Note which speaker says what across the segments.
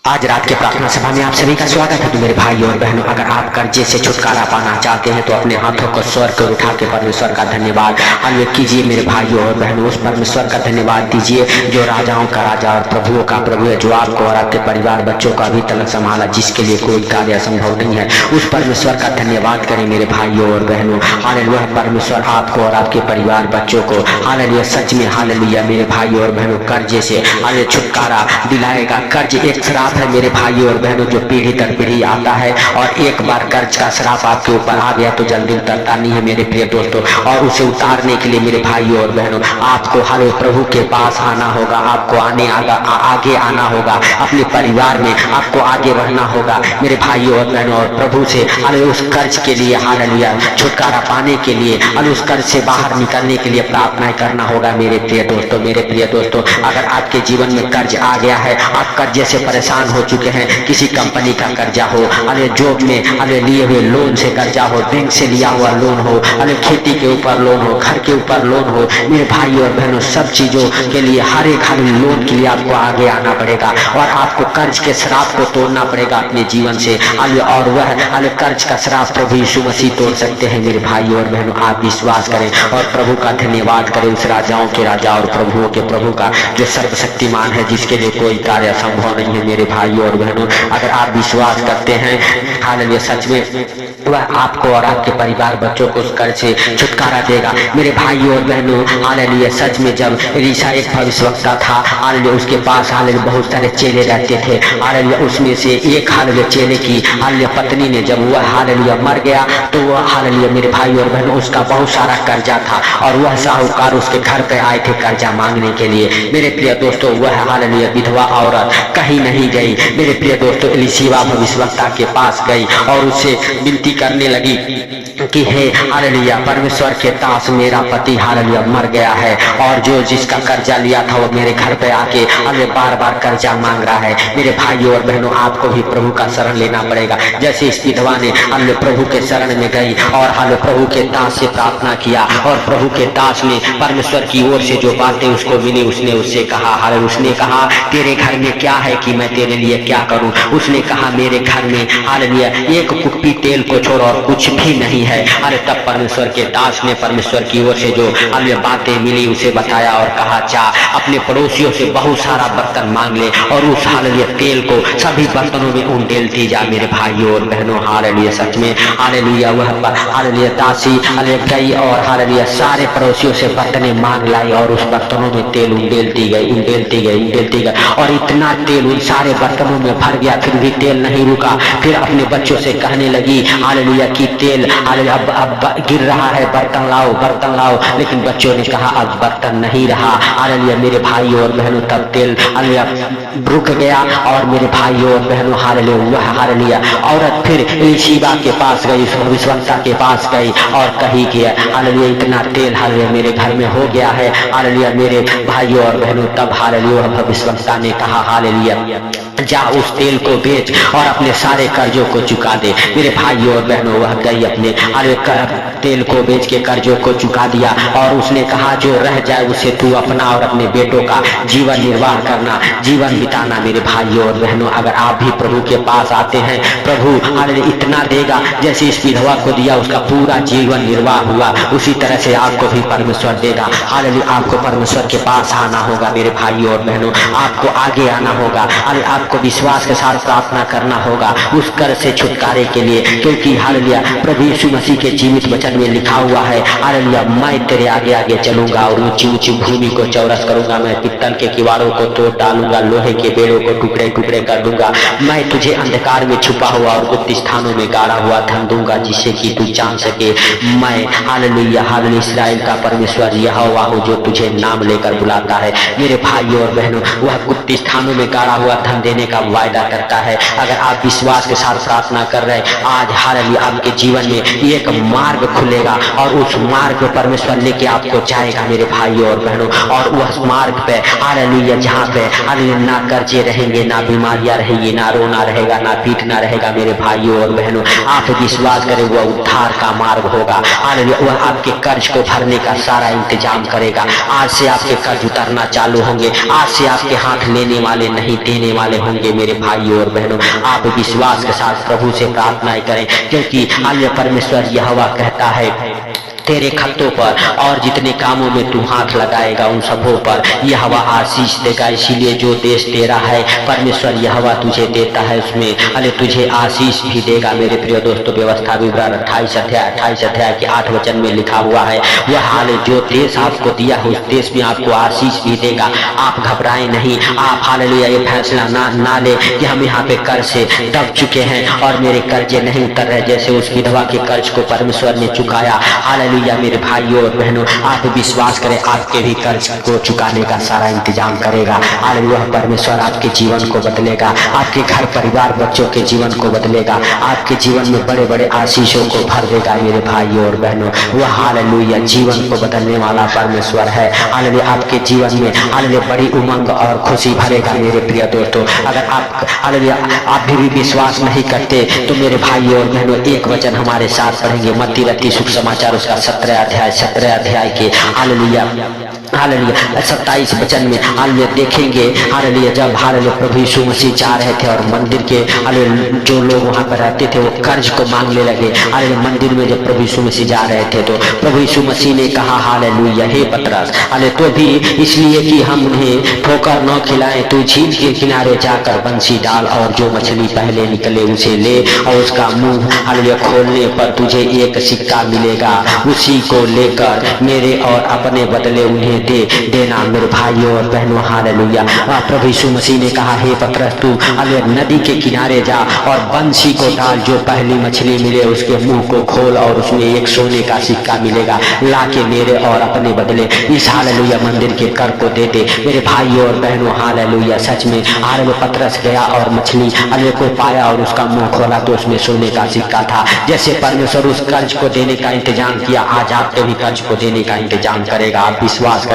Speaker 1: आज रात के प्रार्थना सभा में आप सभी का स्वागत है। तो मेरे भाइयों और बहनों, अगर आप कर्जे से छुटकारा पाना चाहते हैं तो अपने हाथों को स्वर कर उठा के परमेश्वर का धन्यवाद हालेलुया कीजिए। मेरे भाइयों और बहनों, उस परमेश्वर का धन्यवाद दीजिए जो राजाओं का राजा और प्रभुओं का प्रभु है, जो आपको और आपके परिवार बच्चों का अभी तक संभाला, जिसके लिए कोई कार्य असंभव नहीं है। उस परमेश्वर का धन्यवाद करें मेरे भाइयों और बहनों। हालेलुया, परमेश्वर आपको और आपके परिवार बच्चों को हालेलुया सच में हालेलुया मेरे भाइयों और बहनों कर्जे से हालेलुया छुटकारा दिलाएगा। कर्ज एक श्राप है मेरे भाइयों और बहनों, जो पीढ़ी दर पीढ़ी आता है, और एक बार कर्ज का श्राप आपके ऊपर आ गया तो जल्दी उतरता नहीं है मेरे प्रिय दोस्तों। और उसे उतारने के लिए मेरे भाइयों और बहनों आपको हर प्रभु के पास आना होगा, आपको आगे आना होगा, अपने परिवार में आपको आगे बढ़ना होगा मेरे भाइयों और बहनों, और प्रभु से उस कर्ज के लिए हालेलुया छुटकारा पाने के लिए उस कर्ज से बाहर निकलने के लिए प्रार्थना करना होगा मेरे प्रिय दोस्तों। मेरे प्रिय दोस्तों, अगर आपके जीवन में कर्ज आ गया है, आप कर्जे से परेशान हो चुके हैं, किसी कंपनी का कर्जा हो, जॉब में लिए हुए लोन से कर्जा हो, बैंक से लिया हुआ लोन हो, खेती के ऊपर लोन हो, घर के ऊपर लोन हो, मेरे भाई और बहनों सब चीजों के लिए हर एक लोन के लिए आपको आगे आना पड़ेगा और आपको कर्ज के श्राप को तोड़ना पड़ेगा अपने जीवन से। और वह कर्ज का श्राप प्रभु यीशु मसीह तोड़ सकते हैं मेरे भाई और बहनों। आप विश्वास करें और प्रभु का धन्यवाद करें, उस राजाओं के राजा और प्रभुओं के प्रभु का, जो सर्वशक्तिमान है, जिसके लिए कोई कार्य असंभव नहीं है मेरे भाइयों और बहनों। अगर आप विश्वास करते हैं हालेलुया सच में वह आपको और आपके परिवार बच्चों को उस कर्ज से छुटकारा देगा मेरे भाइयों और बहनों। हालेलुया सच में जब एलीशा एक भविष्यवक्ता था, हालेलुया उसके पास हालेलुया बहुत सारे चेले रहते थे, हालेलुया उसमें से एक हालेलुया चेले की हालेलुया पत्नी ने जब वह हालेलुया मर गया तो वह हालेलुया मेरे भाइयों और बहनों उसका बहुत सारा कर्जा था और वह साहूकार उसके घर पे आए थे कर्जा मांगने के लिए। मेरे प्रिय दोस्तों, वह हालेलुया विधवा औरत कहीं नहीं गई मेरे प्रिय दोस्तों, एलीशा भविष्यवक्ता के पास गई और उससे विनती करने लगी कि हे हालेलुया परमेश्वर के दास, मेरा पति हालेलुया मर गया है और जो जिसका कर्जा लिया था वो मेरे घर पे आके हमें बार बार कर्जा मांग रहा है। मेरे भाइयों और बहनों, आपको भी प्रभु का शरण लेना पड़ेगा। जैसे इस विधवा ने हालेलुया प्रभु के शरण में गई और हालेलुया प्रभु के दास से प्रार्थना किया और प्रभु के दास ने परमेश्वर की ओर से जो बातें उसको मिली उसने उससे कहा हालेलुया, उसने कहा तेरे घर में क्या है कि मैं तेरे लिए क्या करूं। उसने कहा मेरे घर में हालेलुया एक कुप्पी तेल को छोड़ और कुछ भी नहीं है। अरे तब परमेश्वर के दास ने परमेश्वर की ओर से जो हालेलुया बातें मिली उसे बताया और कहा जा अपने पड़ोसियों से बहुत सारा बर्तन मांग ले और उस हालेलुया तेल को सभी बर्तनों में उंडेलती जा मेरे भाइयों और बहनों। हालेलुया सच में हालेलुया वह हालेलुया दासी हालेलुया गई और हालेलुया सारे पड़ोसियों से बर्तनें मांग लाई और उस बर्तनों में तेल उंडेलती गई और इतना तेल उन सारे बर्तनों में भर गया, फिर भी तेल नहीं रुका। फिर अपने बच्चों से कहने लगी हालेलुया कि तेल हालेलुया अब गिर रहा है, बर्तन लाओ। लेकिन बच्चों ने कहा अब बर्तन नहीं रहा। हालेलुया मेरे भाइयों और बहनों, तब तेल हालेलुया रुक गया और मेरे भाइयों और बहनों हालेलुया औरत फिर एलीशा के पास गई, भविष्यवक्ता के पास गई और कही कि हालेलुया इतना तेल हालेलुया मेरे घर में हो गया है हालेलुया मेरे भाइयों और बहनों। तब हालेलुया भविष्यवक्ता ने कहा हालेलुया जा उस तेल को बेच और अपने सारे कर्जों को चुका दे। मेरे भाइयों और बहनों, वह गई अपने तेल को बेच के कर्जों को चुका दिया और उसने कहा जो रह जाए उसे तू अपना और अपने बेटों का जीवन निर्वाह करना, जीवन बिताना। मेरे भाइयों और बहनों, अगर आप भी प्रभु के पास आते हैं, प्रभु हालेलुया इतना देगा जैसे इस विधवा को दिया, उसका पूरा जीवन निर्वाह हुआ, उसी तरह से आपको भी परमेश्वर देगा। हालेलुया आपको परमेश्वर के पास आना होगा मेरे भाइयों और बहनों, आपको आगे आना होगा, आपको विश्वास के साथ प्रार्थना करना होगा उस कर्ज से छुटकारे के लिए, क्योंकि हालेलुया प्रभु यीशु मसीह के जीवित वचन में लिखा हुआ है हालेलुया मैं तेरे आगे आगे चलूंगा और ऊंची भूमि को चौरस करूंगा, मैं पित्तल के किवाड़ों को तोड़ डालूंगा, लोहे के बेड़ों को टुकड़े टुकड़े कर दूंगा, मैं तुझे अंधकार में छुपा हुआ और गुप्त स्थानों में गाड़ा हुआ धन दूंगा जिससे कि तू जान सके मैं हालेलुया इस्राएल का परमेश्वर यहोवा हूं जो तुझे नाम लेकर बुलाता है। मेरे भाइयों और बहनों, वह गुप्त स्थानों में गाड़ा हुआ धन देने का वायदा करता है। अगर आप विश्वास के साथ प्रार्थना कर रहे हैं, आज हालेलुया आपके जीवन में एक मार्ग खुलेगा और उस मार्ग पे परमेश्वर लेके आपको जाएगा मेरे भाइयों और बहनों। और उस मार्ग पे हालेलुया जहाँ पे हालेलुया ना कर्जे रहेंगे, ना बीमारियां रहेंगी, ना रोना रहेगा, ना पीटना रहेगा मेरे भाइयों और बहनों। आप विश्वास करें वह उद्धार का मार्ग होगा। हालेलुया वह आपके कर्ज को भरने का सारा इंतजाम करेगा। आज से आपके कर्ज उतरना चालू होंगे। आज से आपके हाथ लेने वाले नहीं देने वाले होंगे मेरे भाइयों और बहनों। आप विश्वास के साथ प्रभु से प्रार्थनाएं करें, क्योंकि हालेलुया परमेश्वर यहोवा कहता है तेरे खत्तों पर और जितने कामों में तू हाथ लगाएगा उन सबों पर यहोवा आशीष देगा। इसीलिए जो देश तेरा है परमेश्वर यहोवा तुझे देता है, उसमें अरे तुझे आशीष भी देगा मेरे प्रिय दोस्तों। व्यवस्था विवरण 28 अध्याय के 8 वचन में लिखा हुआ है वह हाल जो देश आपको दिया है उस देश में आपको आशीष भी देगा। आप घबराएं नहीं। आप हालेलुया ये फैसला ना ले कि हम यहाँ पे कर्ज से दब चुके हैं और मेरे कर्जे नहीं उतर रहे, जैसे उस विधवा के कर्ज को परमेश्वर ने चुकाया। हालेलुया मेरे भाइयों और बहनों, आप विश्वास करें आपके भी कर्ज को चुकाने का सारा इंतजाम करेगा। हालेलुया परमेश्वर आपके जीवन को बदलेगा, आपके घर परिवार बच्चों के जीवन को बदलेगा, आपके जीवन में बड़े बड़े आशीषों को भर देगा मेरे भाइयों और बहनों। वह हालेलुया जीवन को बदलने वाला परमेश्वर है। हालेलुया आपके जीवन में हालेलुया बड़ी उमंग और खुशी भरेगा मेरे प्रिय दोस्तों। अगर आप हालेलुया आप भी विश्वास नहीं करते तो मेरे भाइयों और बहनों एक वचन हमारे साथ पढ़ेंगे मत्ती रत्ती शुभ समाचार उसका 17 अध्याय के हालेलुया 27 वचन में हालेलुया देखेंगे। हालेलुया जब हालेलुया प्रभु यीशु मसीह जा रहे थे और मंदिर के हालेलुया जो लोग वहां पर रहते थे वो कर्ज को मांगने लगे। हालेलुया मंदिर में जब प्रभु यीशु मसीह जा रहे थे तो प्रभु यीशु मसीह ने कहा हालेलुया हे पतरस हालेलुया तो भी इसलिए कि हम उन्हें ठोकर न खिलाएं तो झील के किनारे जाकर बंसी डाल और जो मछली पहले निकले उसे ले और उसका मुंह हालेलुया खोलने पर तुझे एक सिक्का मिलेगा, उसी को लेकर मेरे और अपने बदले उन्हें दे देना मेरे भाइयों और बहनों। हालेलुया प्रभु यीशु मसीह ने कहा हे पतरस तू हालेलुया नदी के किनारे जा और बंसी को डाल, जो पहली मछली मिले उसके मुंह को खोल और उसमें एक सोने का सिक्का मिलेगा, लाके मेरे और अपने बदले इस हालेलुया मंदिर के कर को दे दे मेरे भाइयों और बहनों। हालेलुया सच में हालेलुया पतरस गया और मछली हालेलुया को पाया और उसका मुंह खोला तो उसमें सोने का सिक्का था। जैसे परमेश्वर उस कर्ज को देने का इंतजाम किया, आज आपके भी कर्ज को देने का इंतजाम करेगा। आप विश्वास करें।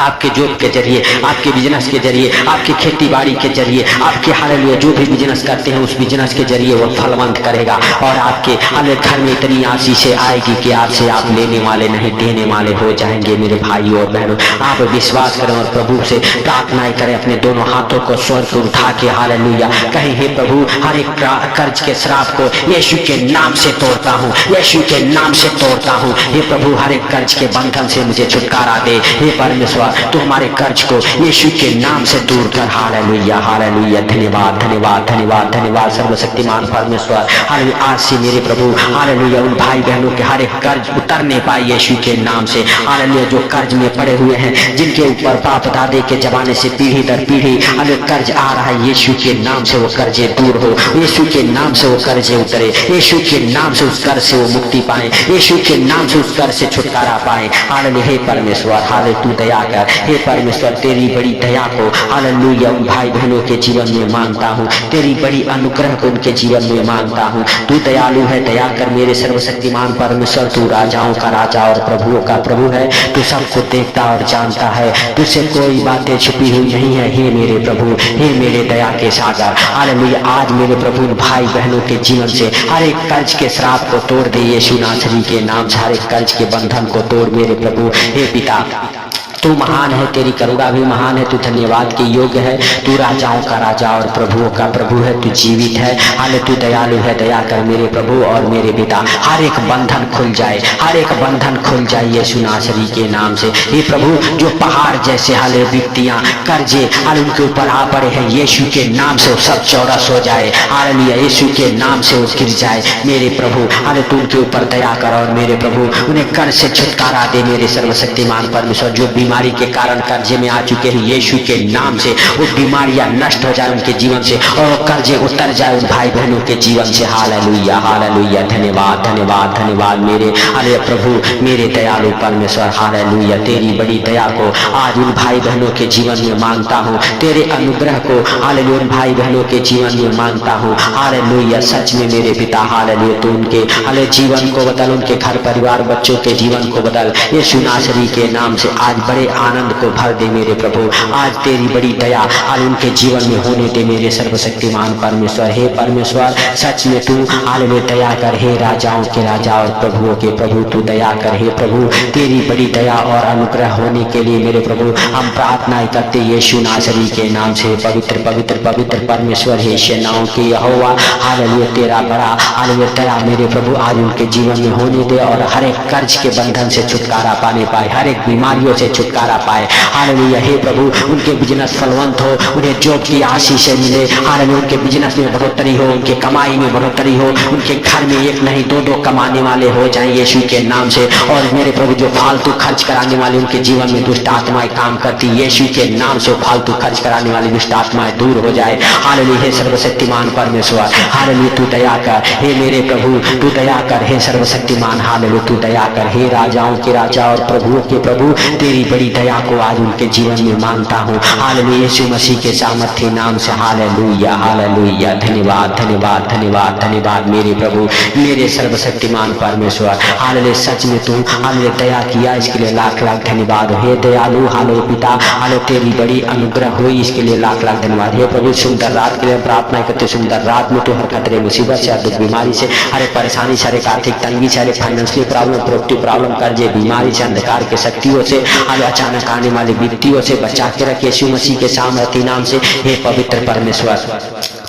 Speaker 1: आपके जॉब के जरिए, आपके बिजनेस के जरिए, आपकी खेती बाड़ी के जरिए, आपके हालेलुया जो भी बिजनेस करते हैं उस बिजनेस के जरिए वो फलवंत करेगा और आपके हालेलुया घर में इतनी आशीषें आएगी कि आज से आप लेने वाले नहीं देने वाले हो जाएंगे मेरे भाइयों और बहनों। आप विश्वास करें और प्रभु से प्रार्थनाएं करें, अपने दोनों हाथों को स्वर को उठा के हालेलुया कहें हे प्रभु हर एक कर्ज के श्राप को यीशु के नाम से तोड़ता हूँ, यीशु के नाम से तोड़ता हूँ। हे प्रभु हर एक कर्ज के बंधन से मुझे छुटकारा दे। हे परमेश्वर तो हमारे कर्ज को यीशु के नाम से दूर कर। हालेलुया हालेलुया धन्यवाद धन्यवाद धन्यवाद धन्यवाद सर्वशक्तिमान परमेश्वर। हालेलुया आज से मेरे प्रभु हालेलुया उन भाई बहनों के हर एक कर्ज उतरने पाए यीशु के नाम से। हालेलुया जो कर्ज में पड़े हुए हैं, जिनके ऊपर बाप दादे के जमाने से पीढ़ी दर पीढ़ी हालेलुया कर्ज आ रहा है, यीशु के नाम से वो कर्जे दूर हो, यीशु के नाम से वो कर्जे उतरे, यीशु के नाम से उस कर्ज से वो मुक्ति पाए, यीशु के नाम से उस कर्ज से छुटकारा पाए। हालेलुया हे परमेश्वर हालेलुया तू दया कर। हे परमेश्वर तेरी बड़ी दया को हालेलुया उन भाई बहनों के जीवन में मांगता हूँ, तेरी बड़ी अनुग्रह को उनके जीवन में मांगता हूँ। तू दयालु है, दया कर मेरे सर्वशक्तिमान परमेश्वर। तू राजाओं का राजा और प्रभुओं का प्रभु है, तू सबको देखता और जानता है, तुझसे कोई बातें छुपी हुई नहीं है। हे मेरे प्रभु, हे मेरे दया के सागर हालेलुया आज मेरे प्रभु भाई बहनों के जीवन से हर एक कर्ज के श्राप को तोड़ दे यीशु नासरी के नाम से, हर एक कर्ज के बंधन को तोड़ मेरे प्रभु। हे पिता तू महान है, तेरी करुणा भी महान है, तू धन्यवाद के योग्य है, तू राजाओं का राजा और प्रभुओं का प्रभु है, तू जीवित है। हाले तू दयालु है, दया कर मेरे प्रभु और मेरे पिता। हर एक बंधन खुल जाए, हर एक बंधन खुल जाए यीशु नासरी के नाम से। हे प्रभु जो पहाड़ जैसे हाले विपत्तियां कर्जे हाल उनके ऊपर आ पड़े हैं, यीशु के नाम से वो सब चौरस हो जाए। हालेलुया यीशु के नाम से वो गिर जाए मेरे प्रभु। हाले तू उनके ऊपर दया कर और मेरे प्रभु उन्हें कर्ज से छुटकारा दे मेरे सर्वशक्तिमान परमेश्वर। जो बीमारी के कारण कर्जे में आ चुके हैं, यीशु के नाम से वो बीमारियां नष्ट हो जाए उनके जीवन से और कर्जे उतर जाए उन भाई बहनों के जीवन से। हालेलुया हालेलुया, धन्यवाद धन्यवाद धन्यवाद मेरे अरे प्रभु मेरे दयालु परमेश्वर। हालेलुया, तेरी बड़ी दया को आज उन भाई बहनों के जीवन में मांगता हूँ, तेरे अनुग्रह को हालेलुया उन भाई बहनों के जीवन में मांगता हूँ। हालेलुया, सच में मेरे पिता हालेलुया तू उनके हाले जीवन को बदल, उनके घर परिवार बच्चों के जीवन को बदल यीशु नासरी के नाम से। आज बड़े आनंद को भर दे मेरे प्रभु, आज तेरी बड़ी दया आज उनके जीवन में होने दे मेरे सर्वशक्तिमान परमेश्वर। हे परमेश्वर सच में तू हालेलुया दया कर, हे राजाओं के राजा और प्रभुओं के प्रभु तू दया कर। हे प्रभु तेरी बड़ी दया और अनुग्रह होने के लिए मेरे प्रभु हम प्रार्थना करते यीशु नासरी के नाम से। पवित्र पवित्र पवित्र परमेश्वर हे सेनाओं के यहोवा हालेलुया तेरा बड़ा हालेलुया दया मेरे प्रभु आज उनके जीवन में होने दे और हर एक कर्ज के बंधन से छुटकारा पाने पाए, हर एक बीमारियों से छुटकारा पाए। हालेलुया हे प्रभु उनके बिजनेस फलवंत हो, उन्हें जॉब की आशीष मिले। हालेलुया उनके बिजनेस में बढ़ोतरी हो, उनके कमाई में बढ़ोतरी हो, उनके घर में एक नहीं दो दो कमाने वाले हो जाएं यीशु के नाम से। और मेरे प्रभु जो फालतू खर्च कराने वाले उनके जीवन में दुष्ट आत्माएं काम करती यीशु के नाम से, फालतू खर्च कराने वाली दुष्ट आत्माएं दूर हो जाए। हालेलुया हे सर्वशक्तिमान परमेश्वर हालेलुया तू दया कर, हे मेरे प्रभु तू दया कर, हे सर्वशक्तिमान हालेलुया तू दया कर। हे राजाओं के राजा और प्रभुओं के प्रभु तेरी बड़ी दया को आज उनके जीवन में मांगता हूँ। हालेलुया यीशु मसीह के सामर्थ्य नाम से। हालेलुया हालेलुया, धन्यवाद धन्यवाद धन्यवाद धन्यवाद मेरे प्रभु मेरे सर्वशक्तिमान परमेश्वर। हालेलुया सच में तू हालेलुया दया किया इसके लिए लाख लाख धन्यवाद। हे दयालु हालेलुया पिता हालेलुया तेरी बड़ी अनुग्रह हुई इसके लिए लाख लाख धन्यवाद। हे प्रभु सुंदर रात के लिए प्रार्थना करते, सुंदर रात में तो हर खतरे मुसीबत से, दुख बीमारी से, हर परेशानी से, हर आर्थिक तंगी से, हर फाइनेंशियल प्रॉब्लम प्रॉपर्टी प्रॉब्लम कर्जे बीमारी से, अंधकार के शक्तियों से, हर अचानक आने वाली विपत्तियों से बचा के रखे यीशु मसीह के सामर्थ्य नाम से। हे पवित्र परमेश्वर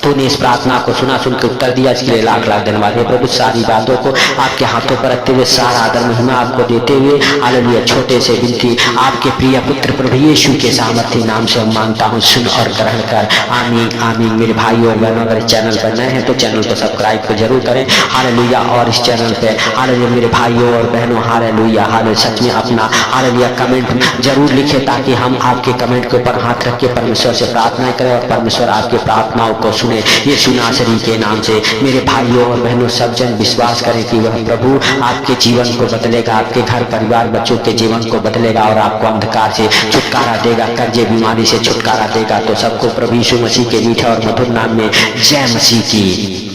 Speaker 1: तूने इस प्रार्थना को सुना, सुन के उत्तर दिया इसके लिए लाख लाख धन्यवाद। हे प्रभु सारी बातों को आपके हाथों पर रखते हुए सारा आदर महिमा आपको देते हुए हालेलुया छोटे से विनती आपके प्रिय पुत्र प्रभु यीशु के सामर्थ्य नाम से हम मांगता हूँ, सुन और ग्रहण कर। आमीन आमीन। मेरे भाइयों और बहनों अगर इस चैनल पर नए हैं तो चैनल को सब्सक्राइब को जरूर करें। हालेलुया और इस चैनल पे हालेलुया मेरे भाइयों और बहनों हालेलुया हालेलुया सच में अपना हालेलुया कमेंट जरूर लिखे ताकि हम आपके कमेंट के ऊपर हाथ रख के परमेश्वर से प्रार्थना करें और परमेश्वर आपकी प्रार्थनाओं को सुने यीशु नासरी के नाम से। मेरे भाइयों और बहनों सब जन विश्वास करें कि वह प्रभु आपके जीवन को बदलेगा, आपके घर परिवार बच्चों के जीवन को बदलेगा और आपको अंधकार से छुटकारा देगा, कर्जे बीमारी से छुटकारा देगा। तो सबको प्रभु यीशु मसीह के मीठे और मधुर नाम में जय मसीह की।